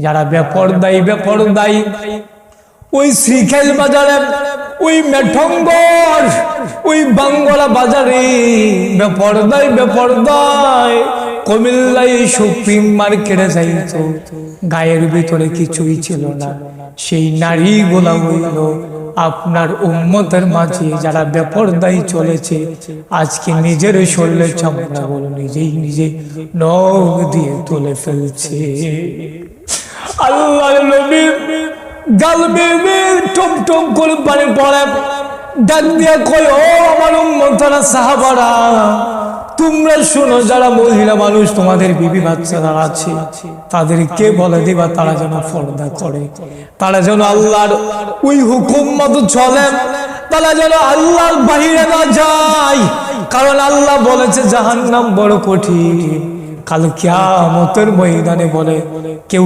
যারা বেপরদায়ী ওই শ্রীখেল বাজারে, ওই মেঠঙ্গর, ওই বাঙ্গলা বাজারে বেপরদায় কুমিল্লায় শপিং মার্কেটে যাইতো, গায়ের ভিতরে কিছুই ছিল না। সেই নারীগুলা হইল আপনার উম্মতের মাঝে যারা বেপরদায় চলেছে, আজকে নিজের শরীরের চামড়াগুলো নিজে নখ দিয়ে তুলে ফেলছে। আল্লাহর নবী গাল বেয়ে টপ টপ করে পানি পড়ে, ডাক দিয়া কয়, ও আমার উম্মতরা সাহাবারা, তোমরা শোনো, যারা মহিলা মানুষ তোমাদের বিবি বাচ্চারা আছে তাদেরকে বলে দিবা তারা যেন পর্দা করে, তারা যেন আল্লাহর ওই হুকুম মতো চলে, তারা যেন আল্লাহর বাহিরে না যায়। কারণ আল্লাহ বলেছে জাহান্নাম বড় কঠিন, কাল কিয়ামতের ময়দানে বলে কেউ